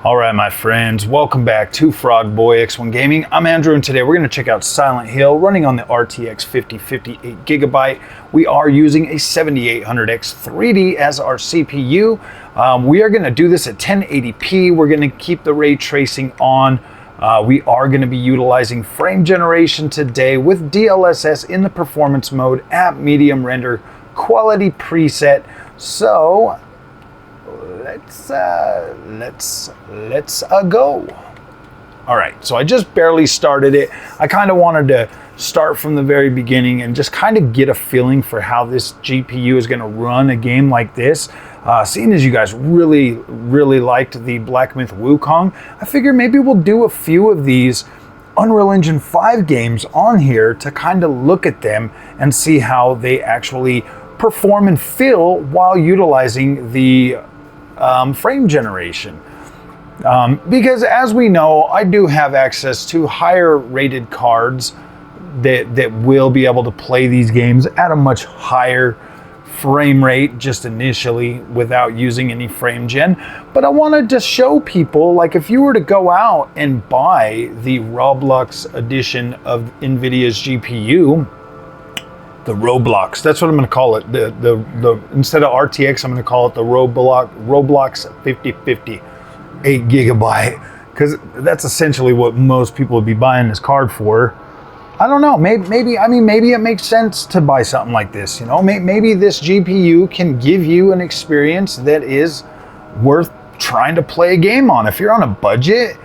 All right, my friends, welcome back to Frog Boy X1 Gaming. I'm Andrew, and today we're going to check out Silent Hill running on the RTX 5050 8GB. We are using a 7800X 3D as our CPU. We are going to do this at 1080p. We're going to keep the ray tracing on. We are going to be utilizing frame generation today with DLSS in the performance mode at medium render quality preset. So let's go. All right, so I just barely started it. I kind of wanted to start from the very beginning and just kind of get a feeling for how this GPU is going to run a game like this. Seeing as you guys really liked the Black Myth Wukong, I figure maybe we'll do a few of these Unreal Engine 5 games on here to kind of look at them and see how they actually perform and feel while utilizing the frame generation. Because as we know, I do have access to higher rated cards that will be able to play these games at a much higher frame rate just initially without using any frame gen. But I wanted to show people, like, if you were to go out and buy the Roblox edition of Nvidia's GPU, the Roblox, that's what I'm going to call it. The instead of RTX, I'm going to call it the Roblox 5050 8GB, because that's essentially what most people would be buying this card for. I don't know. Maybe it makes sense to buy something like this. You know, maybe this GPU can give you an experience that is worth trying to play a game on. If you're on a budget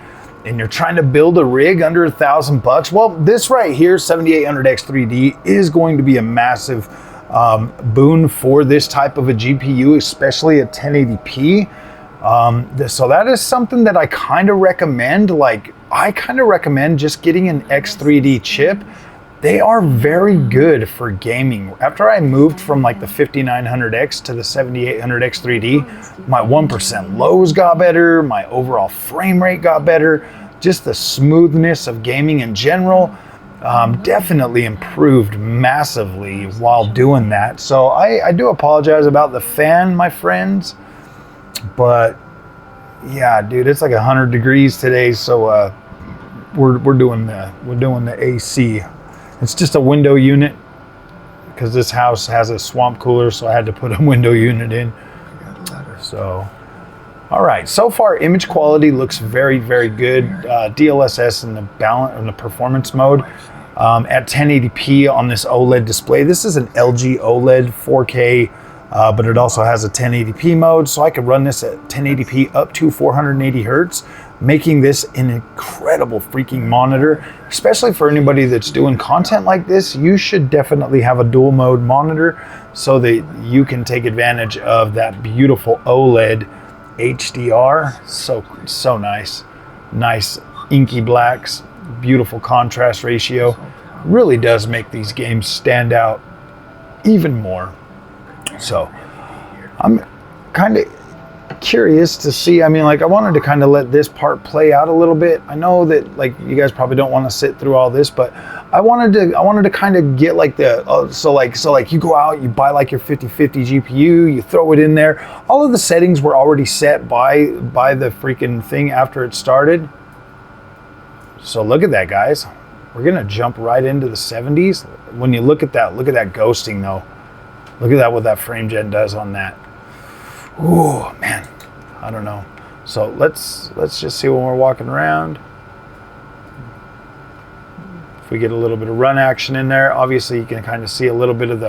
and you're trying to build a rig under $1,000, well, this right here, 7800X 3D, is going to be a massive boon for this type of a GPU, especially at 1080p. So that is something that I kind of recommend. Like, I kind of recommend just getting an X3D chip. They are very good for gaming. After I moved from like the 5900X to the 7800X 3D, my 1% lows got better, my overall frame rate got better, just the smoothness of gaming in general definitely improved massively while doing that. So I do apologize about the fan, my friends, but yeah, dude, it's like 100 degrees today, so we're doing the AC. It's just a window unit because this house has a swamp cooler, so I had to put a window unit in. So, all right. So far, image quality looks very good. DLSS in the balance in the performance mode at 1080p on this OLED display. This is an LG OLED 4K. But it also has a 1080p mode, so I could run this at 1080p up to 480 hertz, making this an incredible freaking monitor. Especially for anybody that's doing content like this, you should definitely have a dual mode monitor so that you can take advantage of that beautiful OLED HDR. So nice inky blacks, beautiful contrast ratio. Really does make these games stand out even more. So I'm kind of curious to see. I mean, like, I wanted to kind of let this part play out a little bit. I know that, like, you guys probably don't want to sit through all this, but I wanted to kind of get like the so like you go out, you buy like your 5050 GPU, you throw it in there. All of the settings were already set by the freaking thing after it started. So look at that, guys. We're gonna jump right into the 70s. When you look at that ghosting though. Look at that, what that frame gen does on that. Ooh, man, I don't know. So let's just see when we're walking around. If we get a little bit of run action in there, obviously you can kind of see a little bit of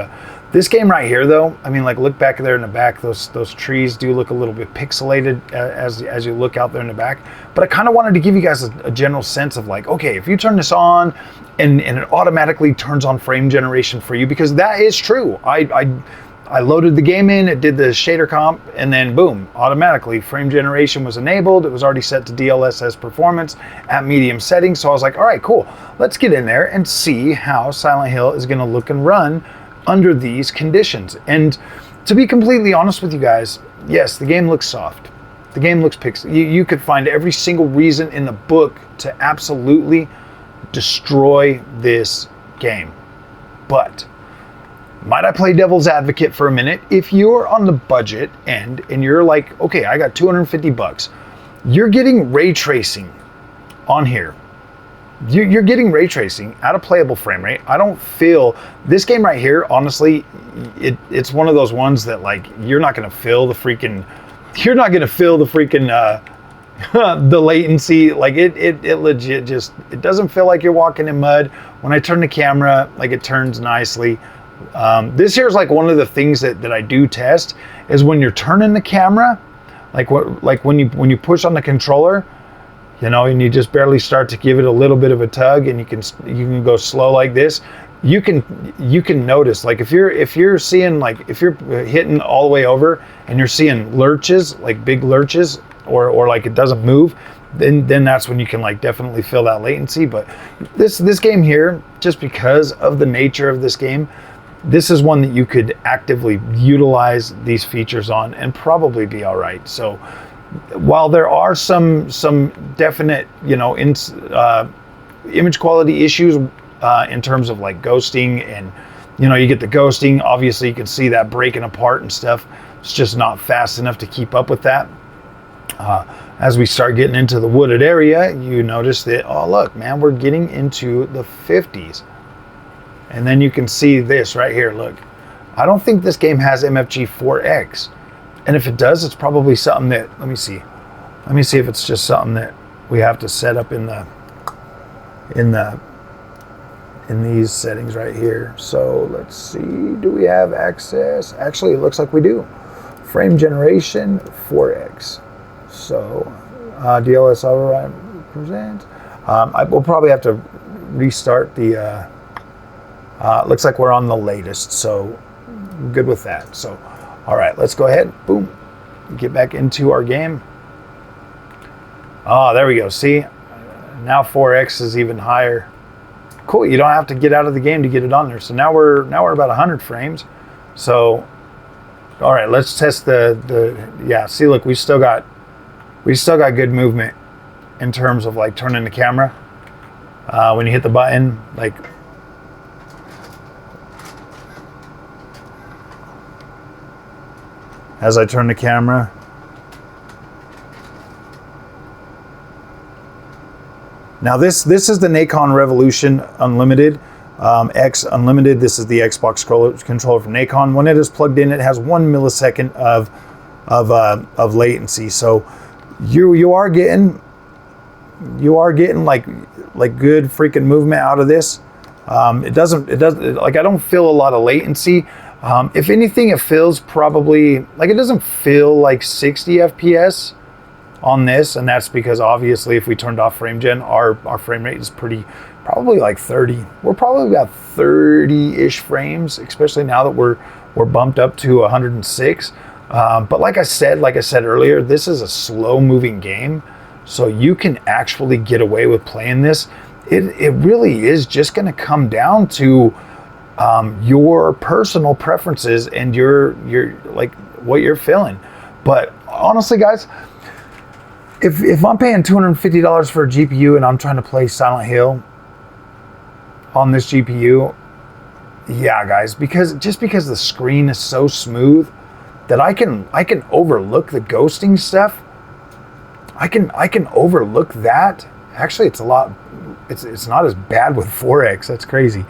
this game right here though. I mean, like, look back there in the back, those trees do look a little bit pixelated as you look out there in the back. But I kind of wanted to give you guys a general sense of, like, okay, if you turn this on and it automatically turns on frame generation for you, because that is true. I loaded the game in, it did the shader comp, and then boom, automatically frame generation was enabled. It was already set to DLSS performance at medium settings. So I was like, all right, cool. Let's get in there and see how Silent Hill is going to look and run under these conditions. And to be completely honest with you guys, yes, the game looks soft. The game looks pixel. You could find every single reason in the book to absolutely destroy this game. But might I play devil's advocate for a minute? If you're on the budget end and you're like, okay, I got $250, you're getting ray tracing on here. You're getting ray tracing at a playable frame rate. I don't feel this game right here, honestly, it's one of those ones that like you're not gonna feel the freaking the latency. Like it legit just, it doesn't feel like you're walking in mud. When I turn the camera, like it turns nicely. This here is like one of the things that I do test is when you're turning the camera, like when you push on the controller, you know, and you just barely start to give it a little bit of a tug, and you can go slow like this. You can notice, like if you're seeing, like if you're hitting all the way over and you're seeing lurches, like big lurches, or like it doesn't move, then that's when you can like definitely feel that latency. But this game here, just because of the nature of this game, this is one that you could actively utilize these features on and probably be all right. So while there are some definite, you know, image quality issues in terms of like ghosting, and you know, you get the ghosting, obviously you can see that breaking apart and stuff. It's just not fast enough to keep up with that. As we start getting into the wooded area, you notice that, oh look, man, we're getting into the 50s. And then you can see this right here, look. I don't think this game has MFG 4X. And if it does, it's probably something that, let me see if it's just something that we have to set up in these settings right here. So let's see, do we have access? Actually, it looks like we do. Frame generation 4X. So DLS override present. We'll probably have to restart the, looks like we're on the latest, so good with that. So, all right, let's go ahead, boom, get back into our game. Oh, there we go, see? Now 4X is even higher. Cool, you don't have to get out of the game to get it on there. So now we're about 100 frames. So, all right, let's test yeah, see, look, we still got good movement in terms of like turning the camera. When you hit the button, like, as I turn the camera. Now this is the Nacon Revolution Unlimited, X Unlimited. This is the Xbox controller from Nacon. When it is plugged in, it has 1 millisecond of latency. So you are getting like good freaking movement out of this. It doesn't like, I don't feel a lot of latency. If anything, it feels probably like, it doesn't feel like 60 FPS on this, and that's because obviously if we turned off frame gen, our frame rate is probably like 30. We're probably about 30-ish frames, especially now that we're bumped up to 106. But like I said earlier, this is a slow moving game, so you can actually get away with playing this. It really is just going to come down to your personal preferences and your like what you're feeling. But honestly, guys, if I'm paying $250 for a GPU and I'm trying to play Silent Hill on this GPU, yeah, guys, because the screen is so smooth that I can overlook the ghosting stuff. I can overlook that. Actually, it's not as bad with 4X. That's crazy.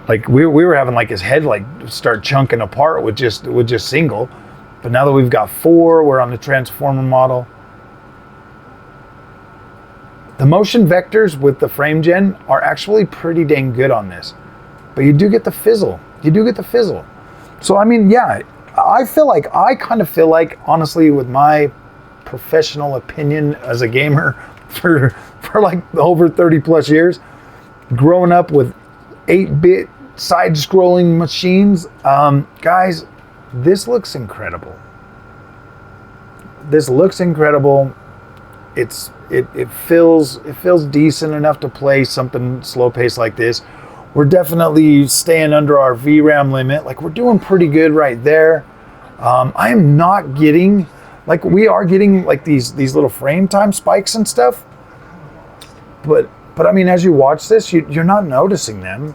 Like we were having like his head like start chunking apart with just single, but now that we've got 4, we're on the transformer model. The motion vectors with the frame gen are actually pretty dang good on this, but you do get the fizzle. So I mean, yeah, I kind of feel like, honestly, with my professional opinion as a gamer for like over 30 plus years, growing up with 8-bit side-scrolling machines, guys, this looks incredible. It feels decent enough to play something slow paced like this. We're definitely staying under our VRAM limit. Like, we're doing pretty good right there. I am not getting, like, we are getting like these little frame time spikes and stuff, but I mean, as you watch this, you're not noticing them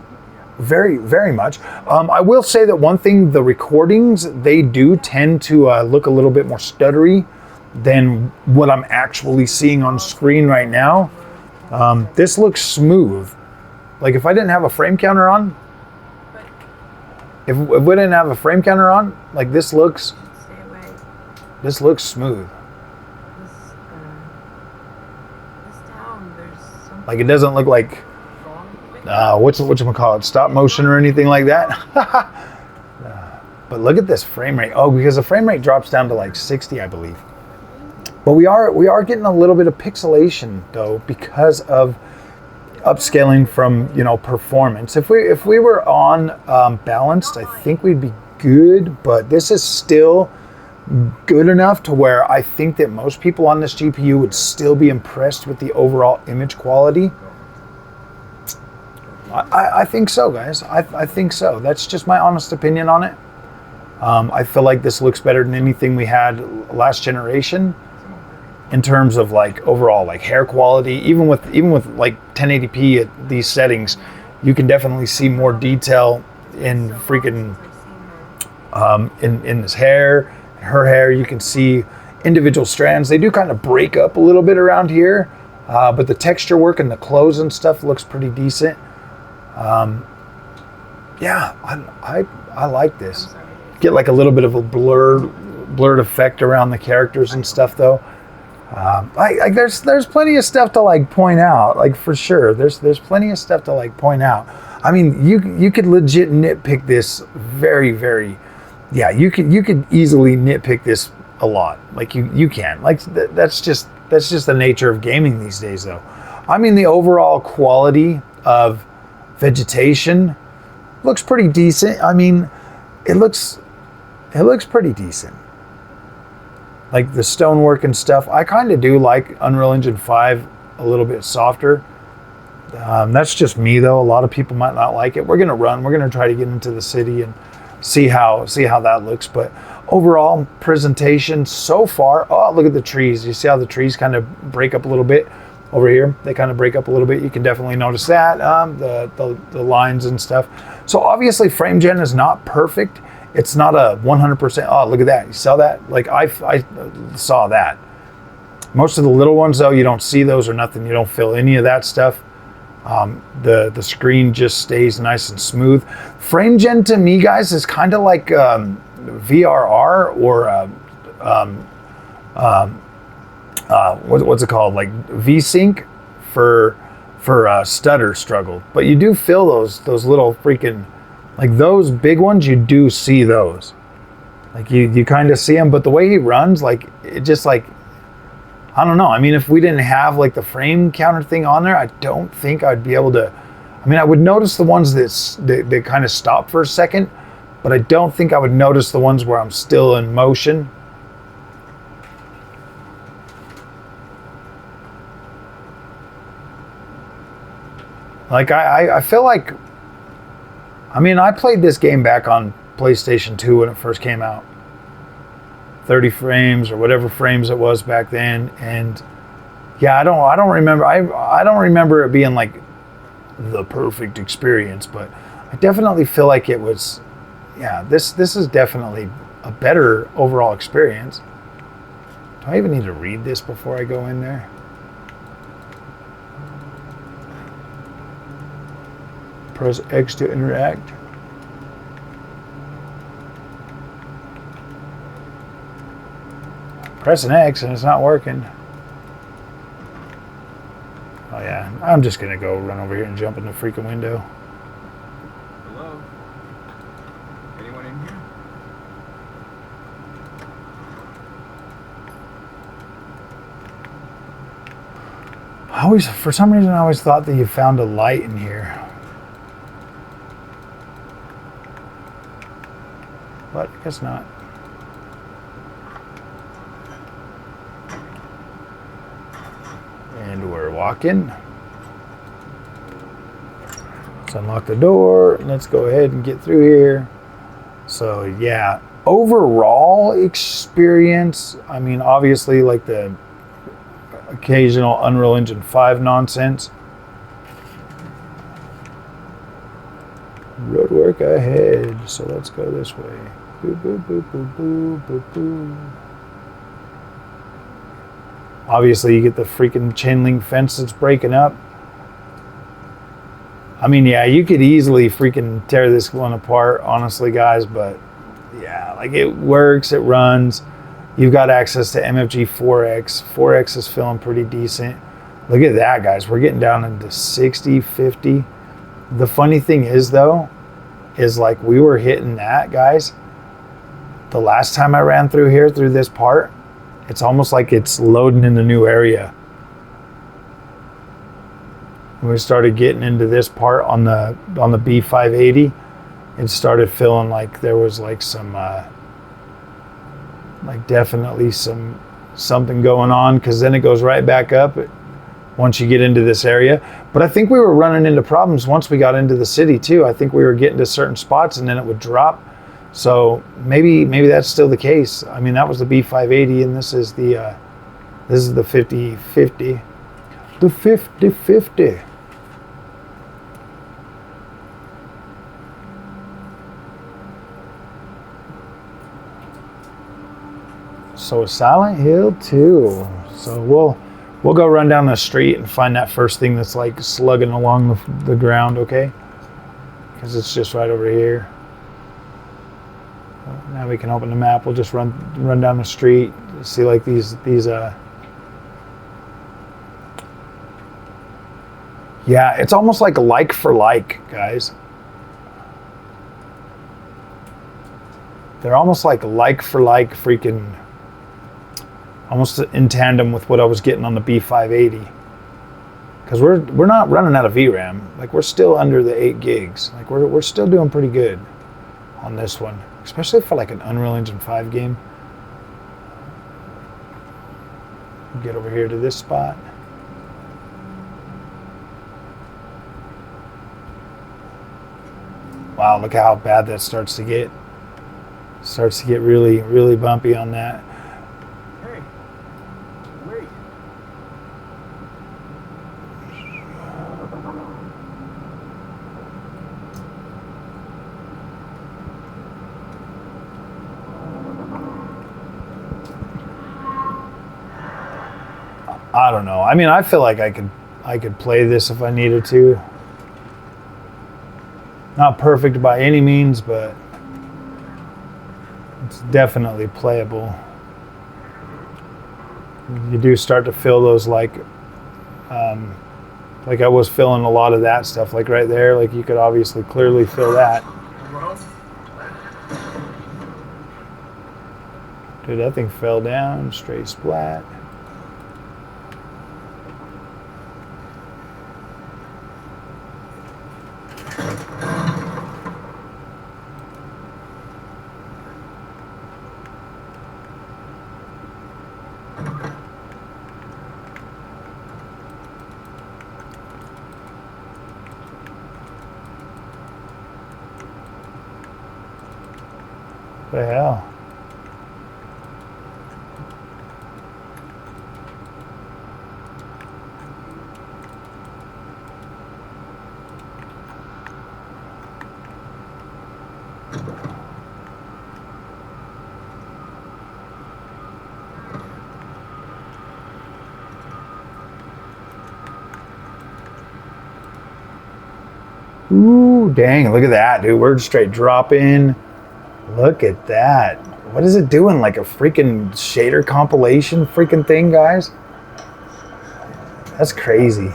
very, very much. I will say that one thing, the recordings, they do tend to look a little bit more stuttery than what I'm actually seeing on screen right now. This looks smooth. Like if I didn't have a frame counter on, if we didn't have a frame counter on, like this looks smooth. Like it doesn't look like whatchamacallit, stop motion or anything like that. But look at this frame rate. Oh, because the frame rate drops down to like 60, I believe. But we are getting a little bit of pixelation though because of upscaling from, you know, performance. If we were on balanced, I think we'd be good. But this is still good enough to where I think that most people on this GPU would still be impressed with the overall image quality. I think so, guys. I think so. That's just my honest opinion on it. I feel like this looks better than anything we had last generation in terms of like overall like hair quality. Even with like 1080p at these settings, you can definitely see more detail in freaking in this hair, her hair. You can see individual strands. They do kind of break up a little bit around here, but the texture work and the clothes and stuff looks pretty decent. Yeah, I like this. Get like a little bit of a blurred effect around the characters and stuff though. Like there's plenty of stuff to like point out, like for sure. There's plenty of stuff to like point out. I mean, you could legit nitpick this very, yeah, you could easily nitpick this a lot. Like you can. Like that's just the nature of gaming these days though. I mean, the overall quality of Vegetation looks pretty decent. I mean, it looks pretty decent. Like the stonework and stuff. I kind of do like Unreal Engine 5 a little bit softer. That's just me though. A lot of people might not like it. We're gonna try to get into the city and see how that looks. But overall presentation so far. Oh, look at the trees. You see how the trees kind of break up a little bit over here? They kind of break up a little bit. You can definitely notice that the lines and stuff. So obviously frame gen is not perfect. It's not a 100%. Oh, look at that. You saw that? Like I saw that. Most of the little ones though, you don't see those or nothing. You don't feel any of that stuff. The screen just stays nice and smooth. Frame gen to me, guys, is kind of like VRR or what's it called? Like VSync for stutter struggle. But you do feel those little freaking, like those big ones, you do see those. Like you kind of see them, but the way he runs, like it just like, I don't know. I mean, if we didn't have like the frame counter thing on there, I don't think I'd be able to. I mean, I would notice the ones that kind of stop for a second, but I don't think I would notice the ones where I'm still in motion. Like I feel like, I mean, I played this game back on PlayStation 2 when it first came out. 30 frames or whatever frames it was back then, and yeah, I don't remember. I don't remember it being like the perfect experience, but I definitely feel like it was. Yeah, this is definitely a better overall experience. Do I even need to read this before I go in there? Press X to interact. Pressing X and it's not working. Oh yeah, I'm just gonna go run over here and jump in the freaking window. Hello? Anyone in here? For some reason, I always thought that you found a light in here. But I guess not. And we're walking. Let's unlock the door. Let's go ahead and get through here. So yeah, overall experience, I mean, obviously like the occasional Unreal Engine 5 nonsense. Roadwork ahead, so let's go this way. Boo, boo, boo, boo, boo, boo, boo. Obviously, you get the freaking chain link fence that's breaking up. I mean, yeah, you could easily freaking tear this one apart, honestly, guys, but yeah, like it works, it runs. You've got access to MFG 4X. 4X is feeling pretty decent. Look at that, guys. We're getting down into 60, 50. The funny thing is, though, is like we were hitting that, guys. The last time I ran through here, through this part, it's almost like it's loading in the new area. When we started getting into this part on the B580, it started feeling like there was like some, like definitely something going on, because then it goes right back up once you get into this area. But I think we were running into problems once we got into the city too. I think we were getting to certain spots and then it would drop. So maybe that's still the case. I mean, that was the B580 and this is the 5050. The 5050. So Silent Hill 2. So we'll go run down the street and find that first thing that's like slugging along the ground, okay? Because it's just right over here. Now we can open the map. We'll just run down the street. See like these yeah, it's almost like for like, guys. They're almost like for like freaking, almost in tandem with what I was getting on the B580. Because we're not running out of VRAM. Like we're still under the 8 gigs. Like we're still doing pretty good on this one, especially for like an Unreal Engine 5 game. Get over here to this spot. Wow, look how bad that starts to get. Starts to get really, really bumpy on that. Hey, wait. I don't know. I mean, I feel like I could play this if I needed to. Not perfect by any means, but it's definitely playable. You do start to feel those like I was feeling a lot of that stuff, like right there. Like you could obviously clearly feel that. Dude, that thing fell down, straight splat. What the hell? Ooh, dang, look at that, dude. We're straight dropping. Look at that. What is it doing? Like a freaking shader compilation freaking thing, guys? That's crazy.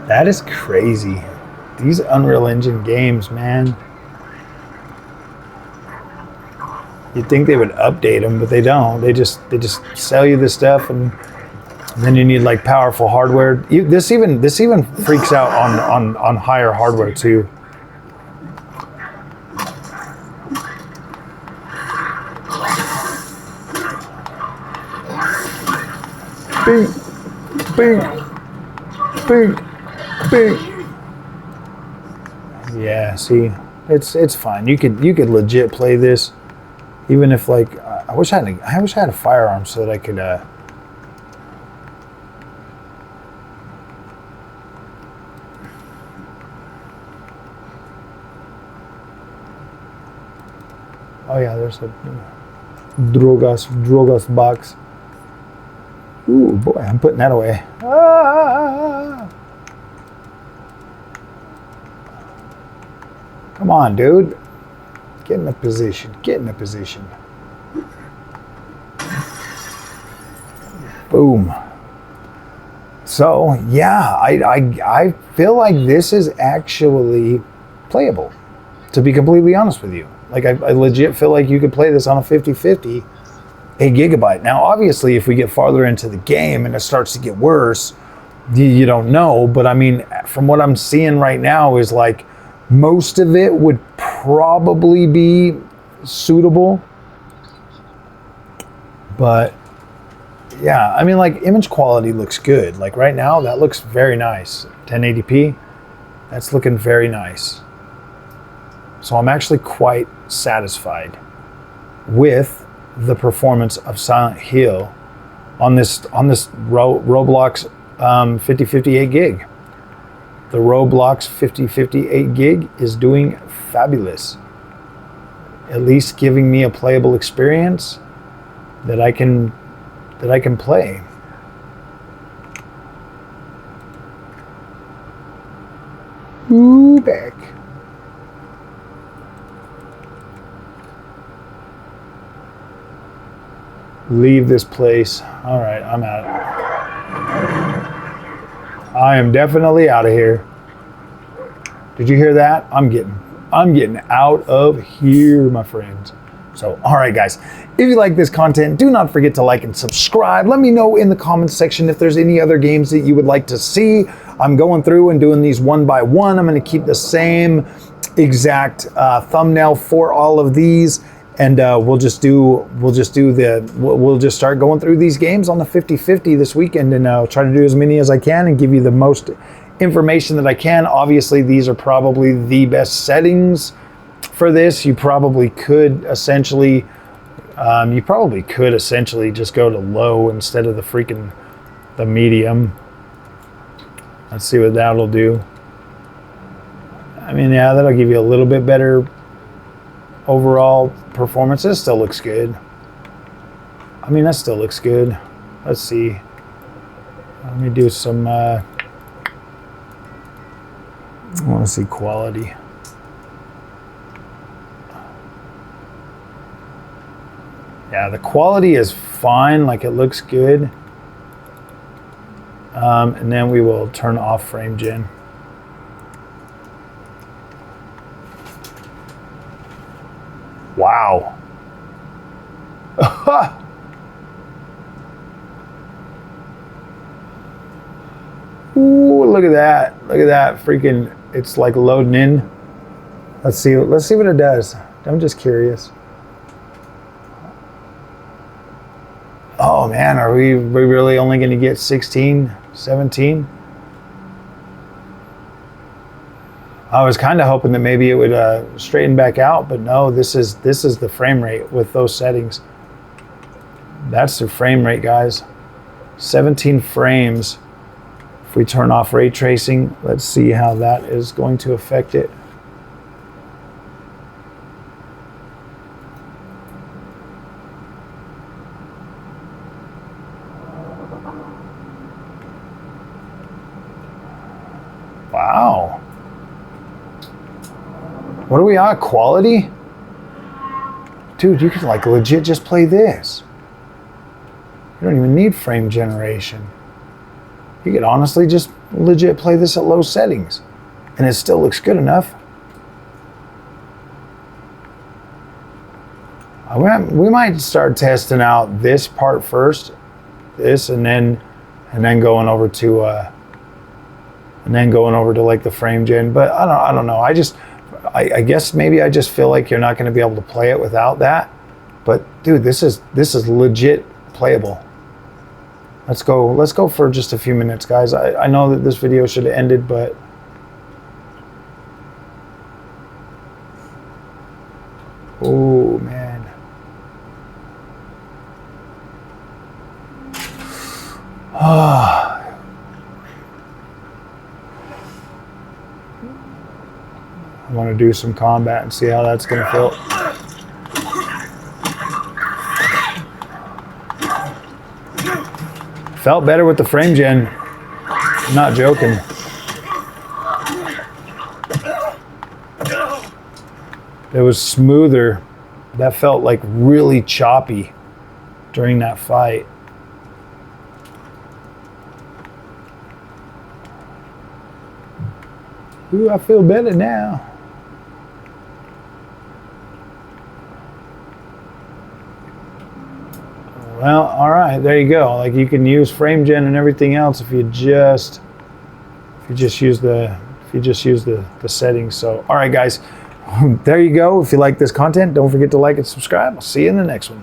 That is crazy. These Unreal Engine games, man. You'd think they would update them, but they don't. They just sell you this stuff, and then you need like powerful hardware. This even freaks out on higher hardware too. Bing, bing, bing, bing. Yeah, see, it's fine. You could legit play this. Even if like, I wish I had a firearm so that I could, Oh yeah, there's a Drogas box. Ooh, boy, I'm putting that away. Ah! Come on, dude. Get in a position. Get in a position. Boom. So, yeah, I feel like this is actually playable, to be completely honest with you. Like, I legit feel like you could play this on a 5050, 8 gigabyte. Now, obviously, if we get farther into the game and it starts to get worse, you don't know. But I mean, from what I'm seeing right now is like most of it would probably be suitable. But yeah, I mean, like image quality looks good. Like right now, that looks very nice. 1080p, that's looking very nice. So I'm actually quite satisfied with the performance of Silent Hill on this Roblox 5058 gig. The Roblox 5058 gig is doing fabulous. At least giving me a playable experience that I can play. Ooh, back. Leave this place. All right, I'm out. I am definitely out of here. Did you hear that? I'm getting out of here, my friends. So, all right, guys, if you like this content, do not forget to like and subscribe. Let me know in the comments section if there's any other games that you would like to see. I'm going through and doing these one by one. I'm going to keep the same exact thumbnail for all of these. And we'll just start going through these games on the 5050 this weekend, and I'll try to do as many as I can and give you the most information that I can. Obviously, these are probably the best settings for this. You probably could essentially just go to low instead of the medium. Let's see what that'll do. I mean, yeah, that'll give you a little bit better overall performance. This still looks good. I mean, that still looks good. Let's see. Let me do some, I want to see quality. Yeah, the quality is fine, like it looks good. And then we will turn off frame gen. Wow. Ooh, look at that. Look at that freaking, it's like loading in. Let's see what it does. I'm just curious. Oh man, are we really only going to get 16, 17? I was kind of hoping that maybe it would straighten back out, but no, this is the frame rate with those settings. That's the frame rate, guys. 17 frames. If we turn off ray tracing, let's see how that is going to affect it. Wow. What are we on? Quality? Dude, you could like legit just play this. You don't even need frame generation. You could honestly just legit play this at low settings and it still looks good enough. We might start testing out this part first, this, and then going over to like the frame gen. But I don't know. I guess maybe I just feel like you're not going to be able to play it without that. But dude, this is legit playable. Let's go for just a few minutes, guys. I know that this video should have ended, but oh man. I want to do some combat and see how that's going to feel. Felt better with the frame gen. I'm not joking. It was smoother. That felt like really choppy during that fight. Ooh, I feel better now. Well, all right, there you go. Like, you can use frame gen and everything else if you just use the settings. So, all right, guys, there you go. If you like this content, don't forget to like and subscribe. I'll see you in the next one.